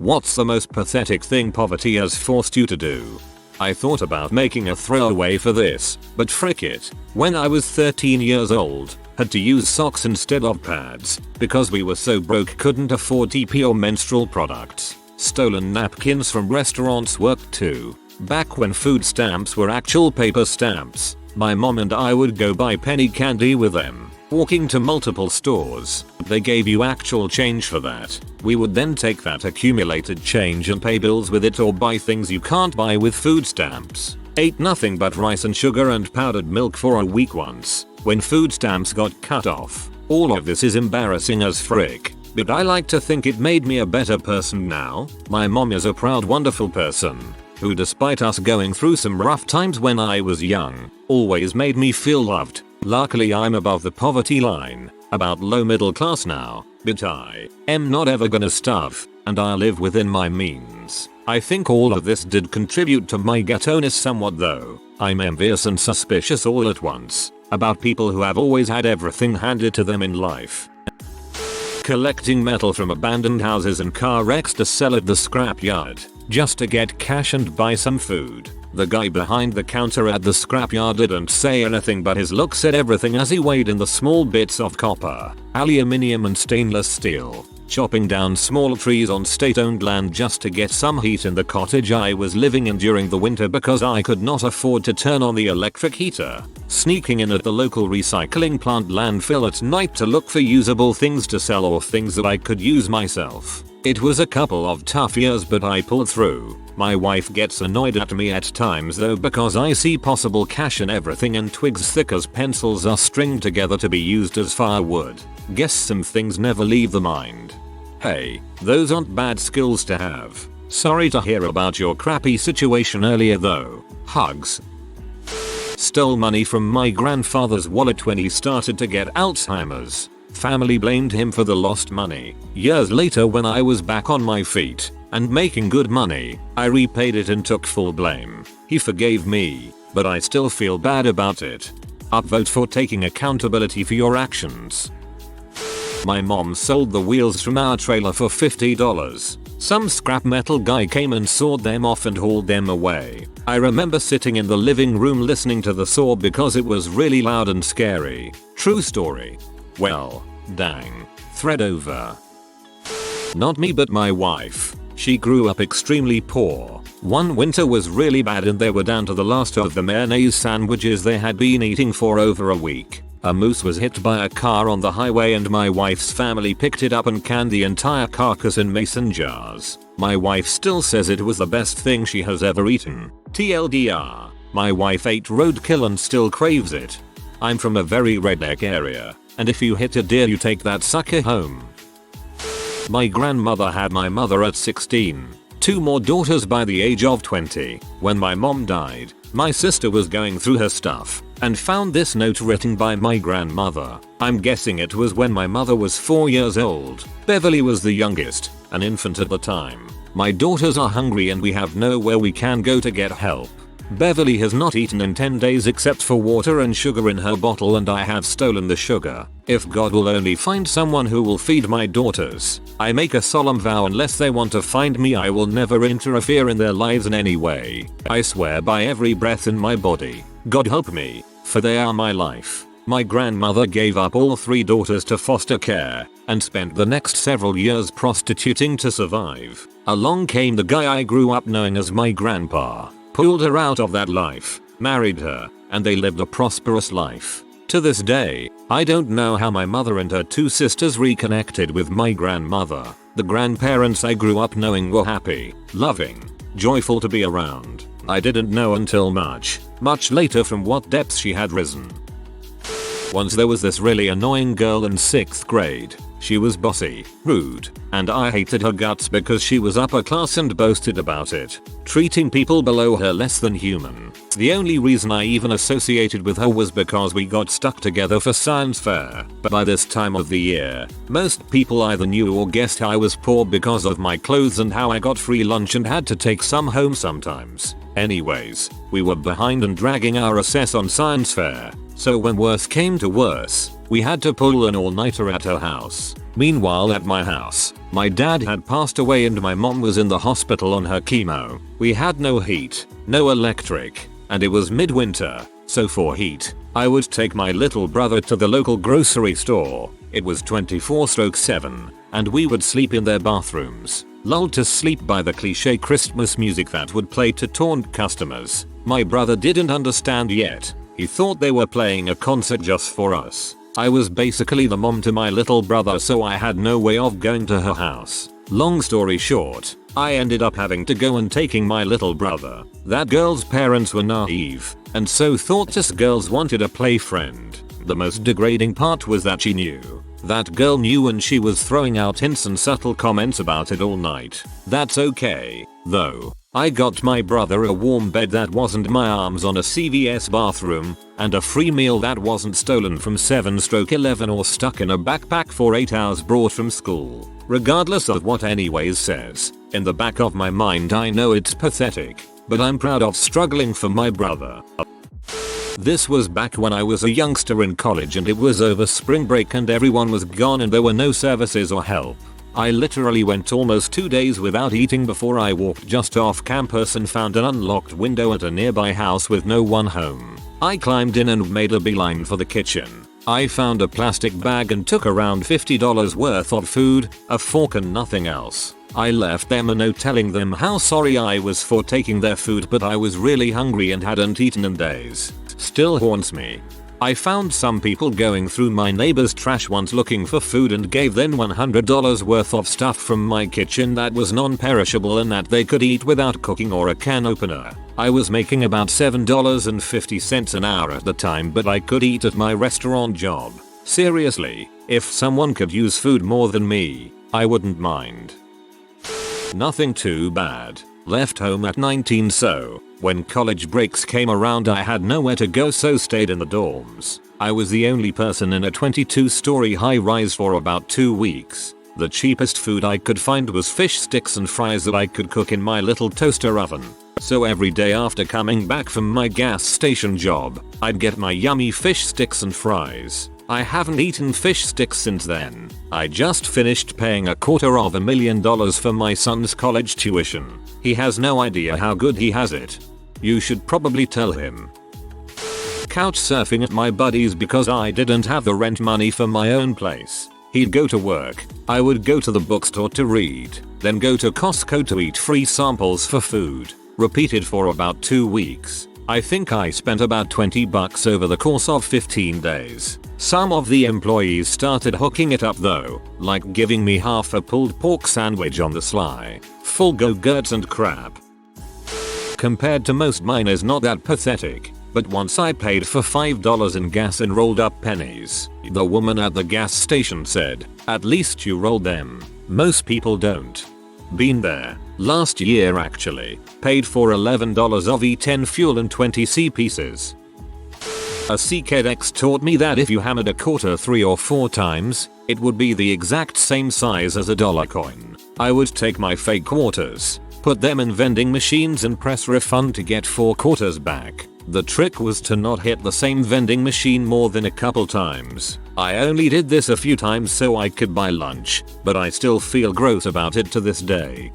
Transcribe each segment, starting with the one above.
What's the most pathetic thing poverty has forced you to do? I thought about making a throwaway for this, but frick it. When I was 13 years old, had to use socks instead of pads, because we were so broke couldn't afford TP or menstrual products. Stolen napkins from restaurants worked too. Back when food stamps were actual paper stamps, my mom and I would go buy penny candy with them, walking to multiple stores. They gave you actual change for that. We would then take that accumulated change and pay bills with it or buy things you can't buy with food stamps. Ate nothing but rice and sugar and powdered milk for a week once, when food stamps got cut off. All of this is embarrassing as frick, but I like to think it made me a better person now. My mom is a proud, wonderful person, who despite us going through some rough times when I was young, always made me feel loved. Luckily I'm above the poverty line, about low middle class now, but I am not ever gonna starve, and I live within my means. I think all of this did contribute to my ghetto-ness somewhat though. I'm envious and suspicious all at once, about people who have always had everything handed to them in life. Collecting metal from abandoned houses and car wrecks to sell at the scrapyard, just to get cash and buy some food. The guy behind the counter at the scrapyard didn't say anything, but his look said everything as he weighed in the small bits of copper, aluminium and stainless steel, chopping down small trees on state-owned land just to get some heat in the cottage I was living in during the winter because I could not afford to turn on the electric heater, sneaking in at the local recycling plant landfill at night to look for usable things to sell or things that I could use myself. It was a couple of tough years, but I pulled through. My wife gets annoyed at me at times though because I see possible cash in everything and twigs thick as pencils are stringed together to be used as firewood. Guess some things never leave the mind. Hey, those aren't bad skills to have. Sorry to hear about your crappy situation earlier though. Hugs. Stole money from my grandfather's wallet when he started to get Alzheimer's. Family blamed him for the lost money. Years later, when I was back on my feet and making good money, I repaid it and took full blame. He forgave me, but I still feel bad about it. Upvote for taking accountability for your actions. My mom sold the wheels from our trailer for $50. Some scrap metal guy came and sawed them off and hauled them away. I remember sitting in the living room listening to the saw because it was really loud and scary. True story. Well, dang. Thread over. Not me but my wife. She grew up extremely poor. One winter was really bad and they were down to the last of the mayonnaise sandwiches they had been eating for over a week. A moose was hit by a car on the highway and my wife's family picked it up and canned the entire carcass in mason jars. My wife still says it was the best thing she has ever eaten. TLDR. My wife ate roadkill and still craves it. I'm from a very redneck area, and if you hit a deer you take that sucker home. My grandmother had my mother at 16, 2 more daughters by the age of 20. When my mom died, my sister was going through her stuff and found this note written by my grandmother. I'm guessing it was when my mother was 4 years old. Beverly was the youngest, an infant at the time. My daughters are hungry and we have nowhere we can go to get help. Beverly has not eaten in 10 days except for water and sugar in her bottle and I have stolen the sugar. If God will only find someone who will feed my daughters, I make a solemn vow unless they want to find me I will never interfere in their lives in any way. I swear by every breath in my body, God help me, for they are my life. My grandmother gave up all 3 daughters to foster care and spent the next several years prostituting to survive. Along came the guy I grew up knowing as my grandpa. Pulled her out of that life, married her, and they lived a prosperous life. To this day, I don't know how my mother and her 2 sisters reconnected with my grandmother. The grandparents I grew up knowing were happy, loving, joyful to be around. I didn't know until much later from what depths she had risen. Once there was this really annoying girl in 6th grade. She was bossy, rude, and I hated her guts because she was upper class and boasted about it, treating people below her less than human. The only reason I even associated with her was because we got stuck together for science fair. But by this time of the year, most people either knew or guessed I was poor because of my clothes and how I got free lunch and had to take some home sometimes. Anyways, we were behind and dragging our assess on science fair, so when worse came to worse, we had to pull an all-nighter at her house. Meanwhile at my house, My dad had passed away and my mom was in the hospital on her chemo. We had no heat, no electric, and it was midwinter, so for heat, I would take my little brother to the local grocery store. It was 24/7, and we would sleep in their bathrooms, lulled to sleep by the cliche Christmas music that would play to taunt customers. My brother didn't understand yet. He thought they were playing a concert just for us. I was basically the mom to my little brother, so I had no way of going to her house. Long story short, I ended up having to go and taking my little brother. That girl's parents were naive, and so thought us girls wanted a play friend. The most degrading part was that she knew. That girl knew and she was throwing out hints and subtle comments about it all night. That's okay, though. I got my brother a warm bed that wasn't my arms on a CVS bathroom, and a free meal that wasn't stolen from 7/11 or stuck in a backpack for 8 hours brought from school. Regardless of what anyways says, in the back of my mind I know it's pathetic, but I'm proud of struggling for my brother. This was back when I was a youngster in college and it was over spring break and everyone was gone and there were no services or help. I literally went almost 2 days without eating before I walked just off campus and found an unlocked window at a nearby house with no one home. I climbed in and made a beeline for the kitchen. I found a plastic bag and took around $50 worth of food, a fork and nothing else. I left them a note telling them how sorry I was for taking their food, but I was really hungry and hadn't eaten in days. Still haunts me. I found some people going through my neighbor's trash once looking for food and gave them $100 worth of stuff from my kitchen that was non-perishable and that they could eat without cooking or a can opener. I was making about $7.50 an hour at the time, but I could eat at my restaurant job. Seriously, if someone could use food more than me, I wouldn't mind. Nothing too bad. Left home at 19, so when college breaks came around I had nowhere to go, so stayed in the dorms. I was the only person in a 22-story high-rise for about 2 weeks. The cheapest food I could find was fish sticks and fries that I could cook in my little toaster oven. So every day after coming back from my gas station job, I'd get my yummy fish sticks and fries. I haven't eaten fish sticks since then. I just finished paying $250,000 for my son's college tuition. He has no idea how good he has it. You should probably tell him. Couch surfing at my buddy's because I didn't have the rent money for my own place. He'd go to work, I would go to the bookstore to read, then go to Costco to eat free samples for food. Repeated for about 2 weeks. I think I spent about $20 over the course of 15 days. Some of the employees started hooking it up though, like giving me half a pulled pork sandwich on the sly. Full go-gurts and crap. Compared to most, mine is not that pathetic, but once I paid for $5 in gas in rolled up pennies. The woman at the gas station said, "At least you rolled them. Most people don't." Been there. Last year actually. Paid for $11 of E10 fuel and 20 C pieces. A CKDX taught me that if you hammered a quarter 3 or 4 times, it would be the exact same size as a dollar coin. I would take my fake quarters, put them in vending machines and press refund to get 4 quarters back. The trick was to not hit the same vending machine more than a couple times. I only did this a few times so I could buy lunch, but I still feel gross about it to this day.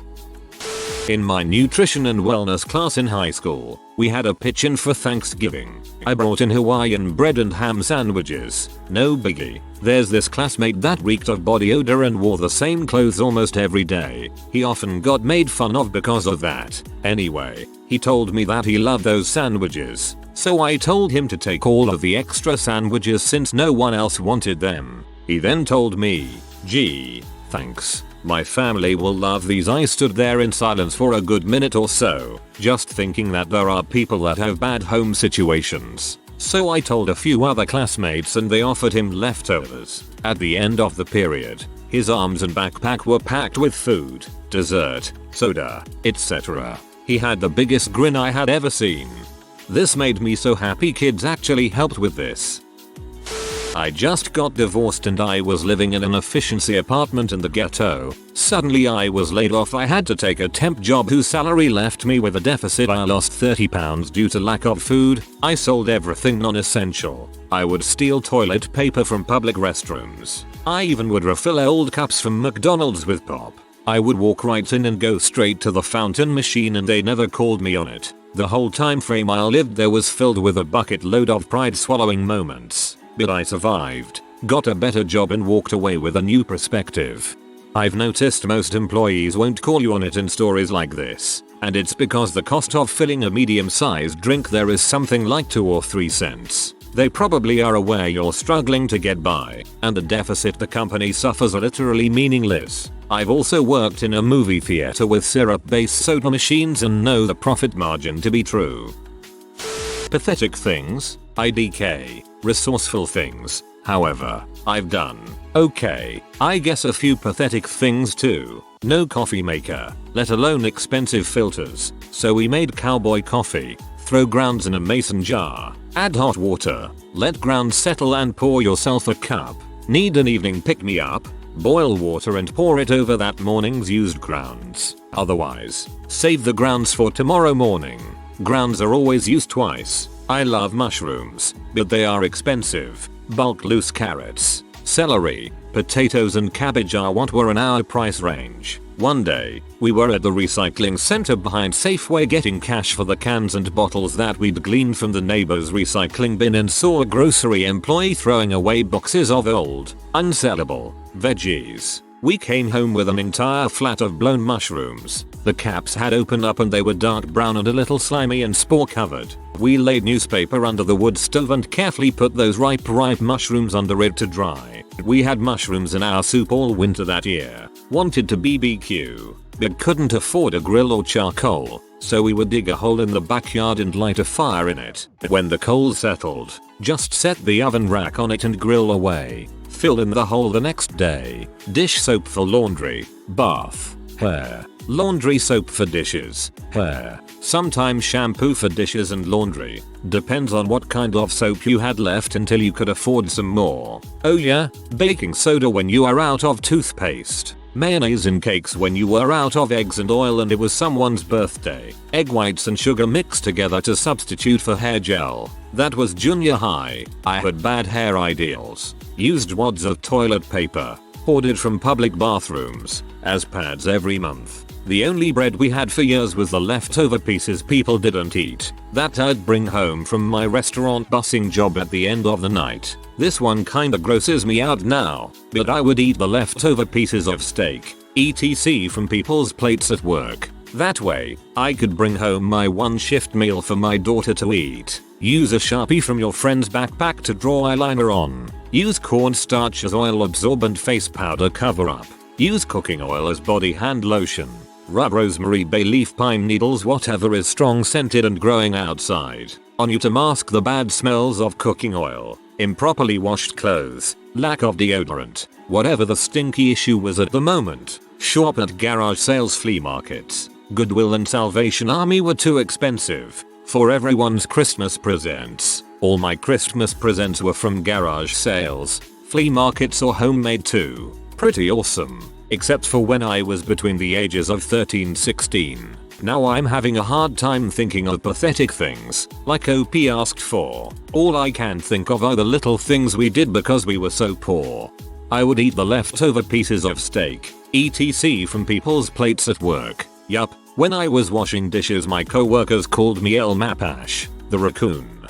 In my nutrition and wellness class in high school, we had a pitch-in for Thanksgiving. I brought in Hawaiian bread and ham sandwiches. No biggie. There's this classmate that reeked of body odor and wore the same clothes almost every day. He often got made fun of because of that. Anyway, he told me that he loved those sandwiches, so I told him to take all of the extra sandwiches since no one else wanted them. He then told me, "Gee, thanks. My family will love these." I stood there in silence for a good minute or so, just thinking that there are people that have bad home situations. So I told a few other classmates and they offered him leftovers. At the end of the period, his arms and backpack were packed with food, dessert, soda, etc. He had the biggest grin I had ever seen. This made me so happy kids actually helped with this. I just got divorced and I was living in an efficiency apartment in the ghetto. Suddenly I was laid off. I had to take a temp job whose salary left me with a deficit. I lost 30 pounds due to lack of food. I sold everything non-essential. I would steal toilet paper from public restrooms. I even would refill old cups from McDonald's with pop. I would walk right in and go straight to the fountain machine and they never called me on it. The whole time frame I lived there was filled with a bucket load of pride swallowing moments. But I survived, got a better job and walked away with a new perspective. I've noticed most employees won't call you on it in stories like this. And it's because the cost of filling a medium-sized drink there is something like 2 or 3 cents. They probably are aware you're struggling to get by, and the deficit the company suffers are literally meaningless. I've also worked in a movie theater with syrup-based soda machines and know the profit margin to be true. Pathetic things, IDK, resourceful things, however, I've done. Okay, I guess a few pathetic things too. No coffee maker, let alone expensive filters, so we made Cowboy Coffee. Throw grounds in a mason jar, add hot water, let grounds settle and pour yourself a cup. Need an evening pick-me-up? Boil water and pour it over that morning's used grounds. Otherwise, save the grounds for tomorrow morning. Grounds are always used twice. I love mushrooms, but they are expensive. Bulk loose carrots, celery, potatoes and cabbage are what were in our price range. One day, we were at the recycling center behind Safeway getting cash for the cans and bottles that we'd gleaned from the neighbor's recycling bin and saw a grocery employee throwing away boxes of old, unsellable veggies. We came home with an entire flat of blown mushrooms. The caps had opened up and they were dark brown and a little slimy and spore covered. We laid newspaper under the wood stove and carefully put those ripe mushrooms under it to dry. We had mushrooms in our soup all winter that year. Wanted to BBQ, but couldn't afford a grill or charcoal, so we would dig a hole in the backyard and light a fire in it. When the coals settled, just set the oven rack on it and grill away. Fill in the hole the next day. Dish soap for laundry, bath, hair. Laundry soap for dishes, hair. Sometimes shampoo for dishes and laundry. Depends on what kind of soap you had left until you could afford some more. Oh yeah, baking soda when you are out of toothpaste. Mayonnaise in cakes when you were out of eggs and oil and it was someone's birthday. Egg whites and sugar mixed together to substitute for hair gel. That was junior high. I had bad hair ideals. Used wads of toilet paper, hoarded from public bathrooms, as pads every month. The only bread we had for years was the leftover pieces people didn't eat, that I'd bring home from my restaurant bussing job at the end of the night. This one kinda grosses me out now, but I would eat the leftover pieces of steak, etc. from people's plates at work. That way, I could bring home my one shift meal for my daughter to eat. Use a Sharpie from your friend's backpack to draw eyeliner on. Use cornstarch as oil absorbent face powder cover up. Use cooking oil as body hand lotion. Rub rosemary, bay leaf, pine needles, whatever is strong scented and growing outside, on you to mask the bad smells of cooking oil. Improperly washed clothes, lack of deodorant, whatever the stinky issue was at the moment. Shop at garage sales, flea markets. Goodwill and Salvation Army were too expensive for everyone's Christmas presents. All my Christmas presents were from garage sales, flea markets or homemade too. Pretty awesome. Except for when I was between the ages of 13-16. Now I'm having a hard time thinking of pathetic things, like OP asked for. All I can think of are the little things we did because we were so poor. I would eat the leftover pieces of steak, etc. from people's plates at work. Yup, when I was washing dishes my co-workers called me El Mapache, the raccoon.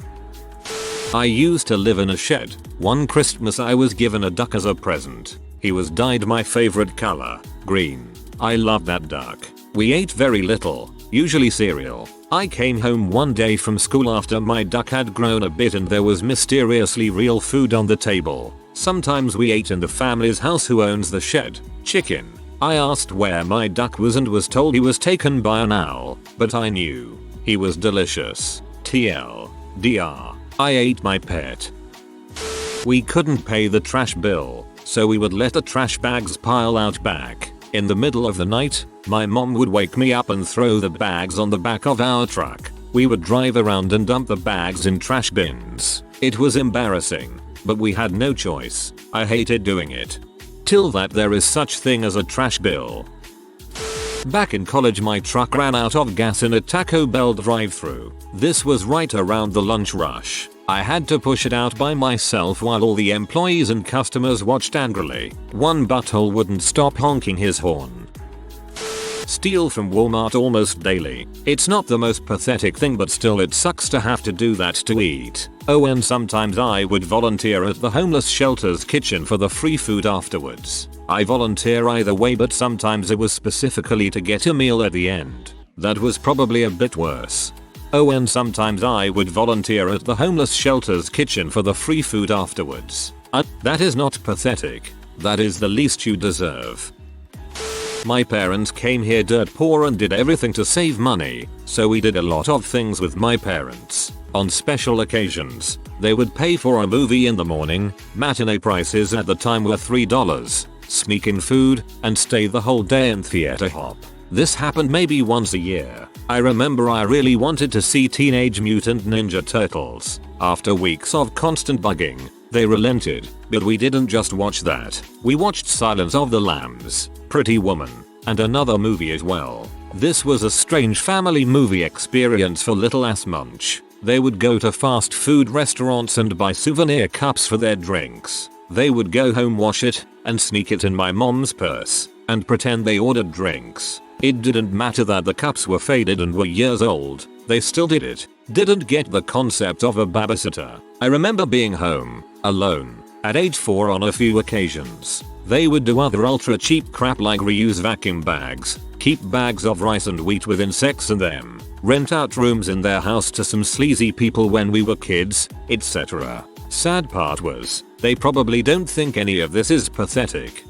I used to live in a shed. One Christmas I was given a duck as a present. He was dyed my favorite color, green. I loved that duck. We ate very little, usually cereal. I came home one day from school after my duck had grown a bit and there was mysteriously real food on the table. Sometimes we ate in the family's house who owns the shed. Chicken. I asked where my duck was and was told he was taken by an owl, but I knew. He was delicious. TLDR. I ate my pet. We couldn't pay the trash bill, so we would let the trash bags pile out back. In the middle of the night, my mom would wake me up and throw the bags on the back of our truck. We would drive around and dump the bags in trash bins. It was embarrassing, but we had no choice. I hated doing it. Till that there is such thing as a trash bill. Back in college my truck ran out of gas in a Taco Bell drive-thru. This was right around the lunch rush. I had to push it out by myself while all the employees and customers watched angrily. One butthole wouldn't stop honking his horn. Steal from Walmart almost daily. It's not the most pathetic thing, but still it sucks to have to do that to eat. Oh, and sometimes I would volunteer at the homeless shelter's kitchen for the free food afterwards. I volunteer either way, but sometimes it was specifically to get a meal at the end. That was probably a bit worse. Oh, and sometimes I would volunteer at the homeless shelter's kitchen for the free food afterwards. That is not pathetic. That is the least you deserve. My parents came here dirt poor and did everything to save money, so we did a lot of things with my parents. On special occasions, they would pay for a movie in the morning. Matinee prices at the time were $3. Sneak in food and stay the whole day and theater hop. This happened maybe once a year. I remember I really wanted to see Teenage Mutant Ninja Turtles. After weeks of constant bugging, they relented, but we didn't just watch that. We watched Silence of the Lambs, Pretty Woman, and another movie as well. This was a strange family movie experience for little ass Munch. They would go to fast food restaurants and buy souvenir cups for their drinks. They would go home, wash it, and sneak it in my mom's purse, and pretend they ordered drinks. It didn't matter that the cups were faded and were years old, they still did it. Didn't get the concept of a babysitter. I remember being home, alone, at age 4 on a few occasions. They would do other ultra cheap crap like reuse vacuum bags, keep bags of rice and wheat with insects in them, rent out rooms in their house to some sleazy people when we were kids, etc. Sad part was, they probably don't think any of this is pathetic.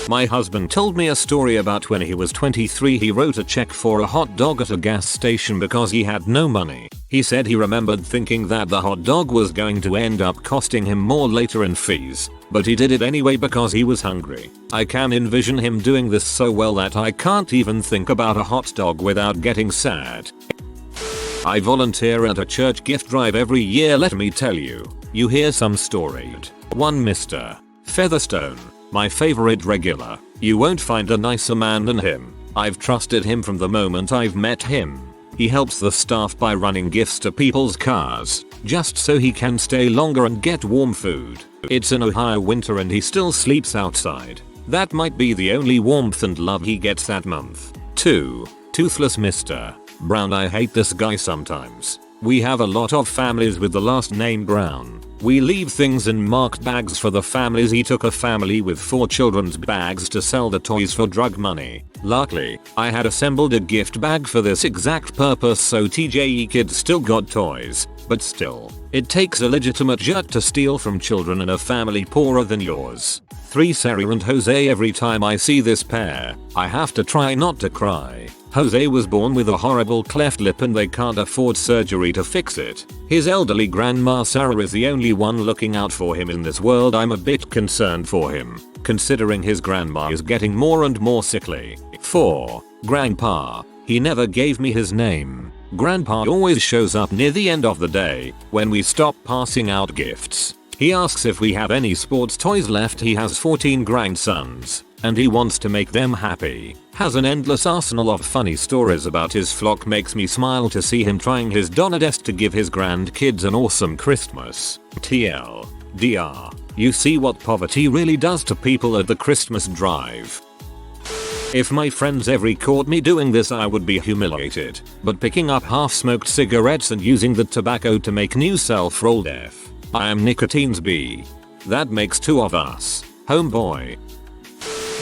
My husband told me a story about when he was 23 he wrote a check for a hot dog at a gas station because he had no money. He said he remembered thinking that the hot dog was going to end up costing him more later in fees, but he did it anyway because he was hungry. I can envision him doing this so well that I can't even think about a hot dog without getting sad. I volunteer at a church gift drive every year. Let me tell you, you hear some storied. One Mr. Featherstone, my favorite regular. You won't find a nicer man than him. I've trusted him from the moment I've met him. He helps the staff by running gifts to people's cars, just so he can stay longer and get warm food. It's an Ohio winter and he still sleeps outside. That might be the only warmth and love he gets that month. 2. Toothless Mr. Brown. I hate this guy sometimes. We have a lot of families with the last name Brown. We leave things in marked bags for the families. He took a family with 4 children's bags to sell the toys for drug money. Luckily, I had assembled a gift bag for this exact purpose, so TJE kids still got toys. But still, it takes a legitimate jerk to steal from children in a family poorer than yours. 3. Sarah and Jose. Every time I see this pair, I have to try not to cry. Jose was born with a horrible cleft lip and they can't afford surgery to fix it. His elderly grandma Sarah is the only one looking out for him in this world. I'm a bit concerned for him, considering his grandma is getting more and more sickly. 4. Grandpa. He never gave me his name. Grandpa always shows up near the end of the day, when we stop passing out gifts. He asks if we have any sports toys left. He has 14 grandsons, and he wants to make them happy. Has an endless arsenal of funny stories about his flock. Makes me smile to see him trying his darndest to give his grandkids an awesome Christmas. TL. DR. You see what poverty really does to people at the Christmas drive. If my friends ever caught me doing this, I would be humiliated. But picking up half-smoked cigarettes and using the tobacco to make new self-rolled F. I am nicotine's B. That makes 2 of us. Homeboy.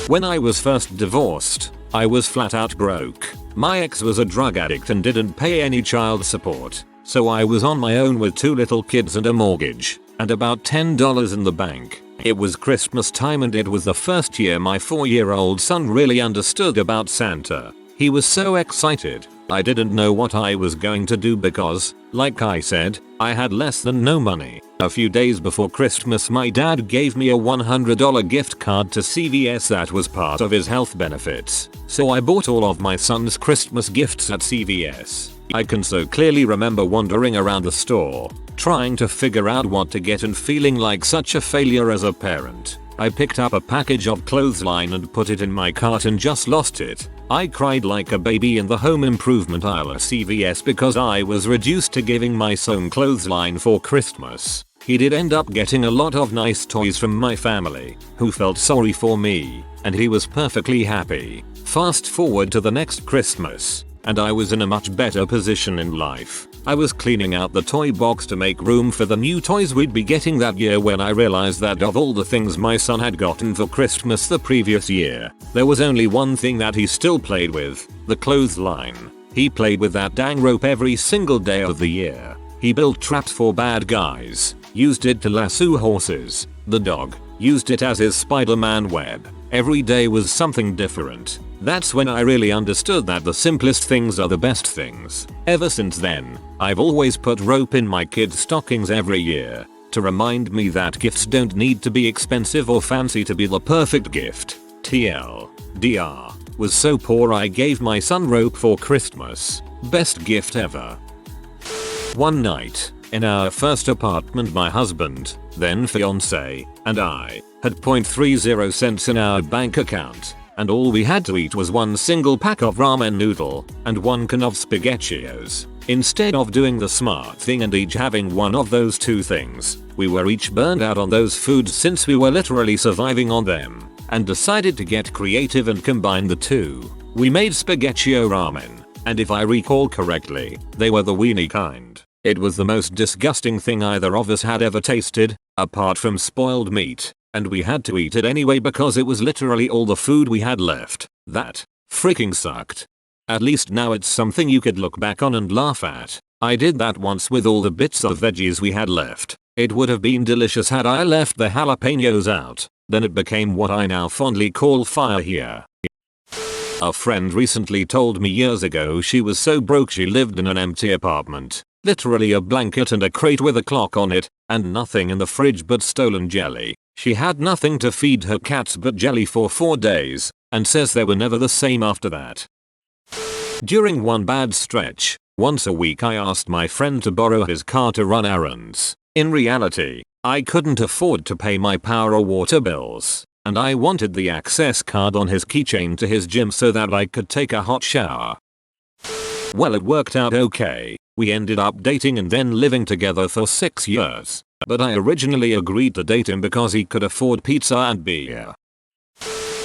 When I was first divorced, I was flat out broke. My ex was a drug addict and didn't pay any child support, so I was on my own with 2 little kids and a mortgage, and about $10 in the bank. It was Christmas time and it was the first year my 4-year-old son really understood about Santa. He was so excited. I didn't know what I was going to do because, like I said, I had less than no money. A few days before Christmas, my dad gave me a $100 gift card to CVS that was part of his health benefits. So I bought all of my son's Christmas gifts at CVS. I can so clearly remember wandering around the store, trying to figure out what to get and feeling like such a failure as a parent. I picked up a package of clothesline and put it in my cart and just lost it. I cried like a baby in the home improvement aisle at CVS because I was reduced to giving my son clothesline for Christmas. He did end up getting a lot of nice toys from my family, who felt sorry for me, and he was perfectly happy. Fast forward to the next Christmas, and I was in a much better position in life. I was cleaning out the toy box to make room for the new toys we'd be getting that year when I realized that of all the things my son had gotten for Christmas the previous year, there was only one thing that he still played with, the clothesline. He played with that dang rope every single day of the year. He built traps for bad guys, used it to lasso horses, the dog, used it as his Spider-Man web. Every day was something different. That's when I really understood that the simplest things are the best things. Ever since then, I've always put rope in my kids' stockings every year to remind me that gifts don't need to be expensive or fancy to be the perfect gift. TLDR was so poor I gave my son rope for Christmas. Best gift ever. One night, in our first apartment, my husband, then fiance, and I had .30 cents in our bank account, and all we had to eat was one single pack of ramen noodle and one can of SpaghettiOs. Instead of doing the smart thing and each having one of those two things, we were each burned out on those foods since we were literally surviving on them, and decided to get creative and combine the two. We made SpaghettiO ramen, and if I recall correctly, they were the weenie kind. It was the most disgusting thing either of us had ever tasted, apart from spoiled meat, and we had to eat it anyway because it was literally all the food we had left. That freaking sucked. At least now it's something you could look back on and laugh at. I did that once with all the bits of veggies we had left. It would have been delicious had I left the jalapenos out. Then it became what I now fondly call fire here. A friend recently told me years ago she was so broke she lived in an empty apartment. Literally a blanket and a crate with a clock on it, and nothing in the fridge but stolen jelly. She had nothing to feed her cats but jelly for 4 days, and says they were never the same after that. During one bad stretch, once a week I asked my friend to borrow his car to run errands. In reality, I couldn't afford to pay my power or water bills, and I wanted the access card on his keychain to his gym so that I could take a hot shower. Well, it worked out okay. We ended up dating and then living together for 6 years. But I originally agreed to date him because he could afford pizza and beer.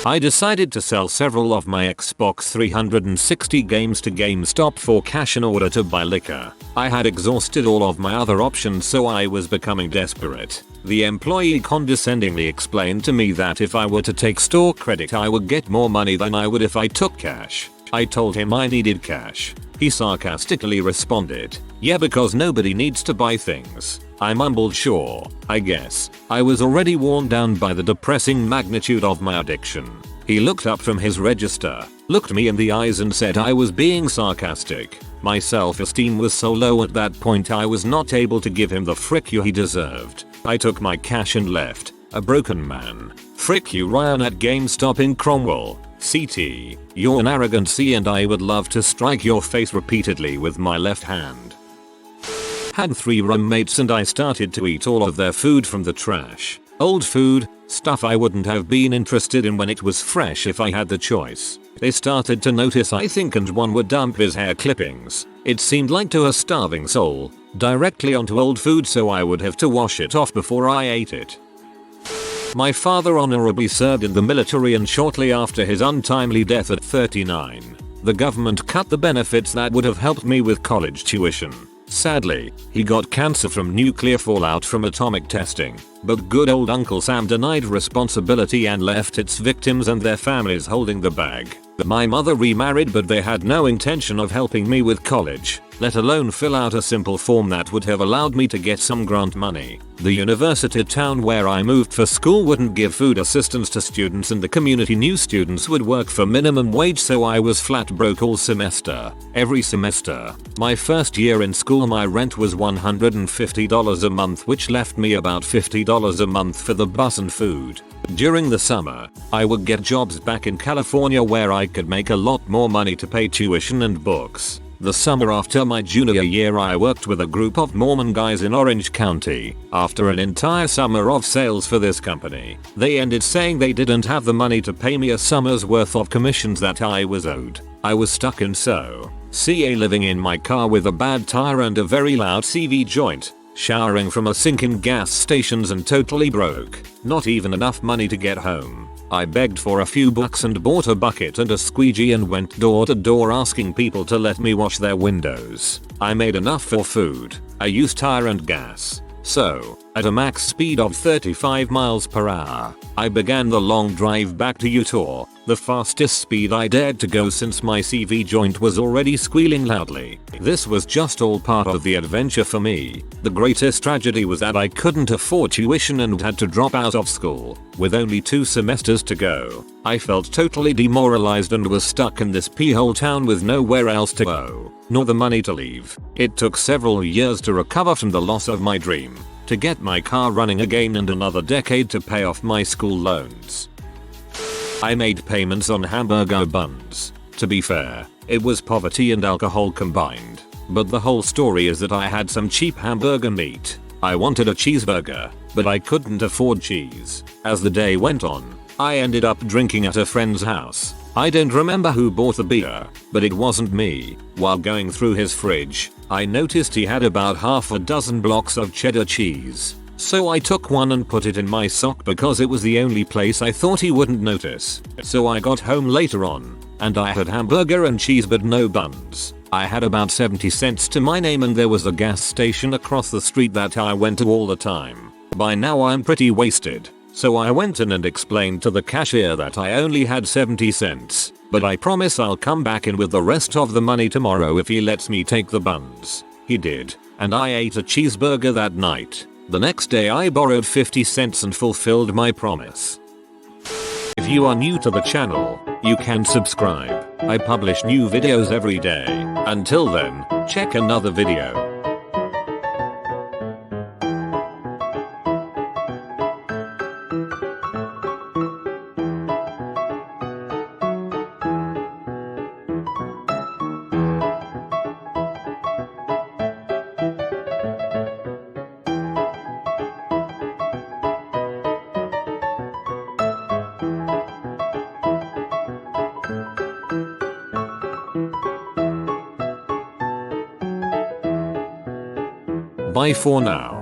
I decided to sell several of my Xbox 360 games to GameStop for cash in order to buy liquor. I had exhausted all of my other options, so I was becoming desperate. The employee condescendingly explained to me that if I were to take store credit I would get more money than I would if I took cash. I told him I needed cash. He sarcastically responded, "Yeah, because nobody needs to buy things." I mumbled, "Sure, I guess." I was already worn down by the depressing magnitude of my addiction. He looked up from his register, looked me in the eyes and said I was being sarcastic. My self-esteem was so low at that point I was not able to give him the frick you he deserved. I took my cash and left, a broken man. Frick you, Ryan at GameStop in Cromwell. CT, you're an arrogant C and I would love to strike your face repeatedly with my left hand. Had 3 roommates and I started to eat all of their food from the trash. Old food, stuff I wouldn't have been interested in when it was fresh if I had the choice. They started to notice, I think, and one would dump his hair clippings. It seemed like to a starving soul, directly onto old food, so I would have to wash it off before I ate it. My father honorably served in the military, and shortly after his untimely death at 39, the government cut the benefits that would have helped me with college tuition. Sadly, he got cancer from nuclear fallout from atomic testing, but good old Uncle Sam denied responsibility and left its victims and their families holding the bag. My mother remarried, but they had no intention of helping me with college, let alone fill out a simple form that would have allowed me to get some grant money. The university town where I moved for school wouldn't give food assistance to students, and the community new students would work for minimum wage, so I was flat broke all semester. Every semester. My first year in school my rent was $150 a month, which left me about $50 a month for the bus and food. During the summer, I would get jobs back in California where I could make a lot more money to pay tuition and books. The summer after my junior year I worked with a group of Mormon guys in Orange County. After an entire summer of sales for this company, they ended saying they didn't have the money to pay me a summer's worth of commissions that I was owed. I was stuck in CA living in my car with a bad tire and a very loud CV joint, showering from a sink in gas stations and totally broke. Not even enough money to get home. I begged for a few bucks and bought a bucket and a squeegee and went door to door asking people to let me wash their windows. I made enough for food, a used tire and gas. So, at a max speed of 35 miles per hour, I began the long drive back to Utah, the fastest speed I dared to go since my CV joint was already squealing loudly. This was just all part of the adventure for me. The greatest tragedy was that I couldn't afford tuition and had to drop out of school. With only 2 semesters to go, I felt totally demoralized and was stuck in this p-hole town with nowhere else to go, nor the money to leave. It took several years to recover from the loss of my dream, to get my car running again and another decade to pay off my school loans. I made payments on hamburger buns. To be fair, it was poverty and alcohol combined. But the whole story is that I had some cheap hamburger meat. I wanted a cheeseburger, but I couldn't afford cheese. As the day went on, I ended up drinking at a friend's house. I don't remember who bought the beer, but it wasn't me. While going through his fridge, I noticed he had about half a dozen blocks of cheddar cheese. So I took one and put it in my sock because it was the only place I thought he wouldn't notice. So I got home later on, and I had hamburger and cheese but no buns. I had about 70 cents to my name and there was a gas station across the street that I went to all the time. By now I'm pretty wasted. So I went in and explained to the cashier that I only had 70 cents, but I promise I'll come back in with the rest of the money tomorrow if he lets me take the buns. He did, and I ate a cheeseburger that night. The next day I borrowed 50 cents and fulfilled my promise. If you are new to the channel, you can subscribe. I publish new videos every day. Until then, check another video. Bye for now.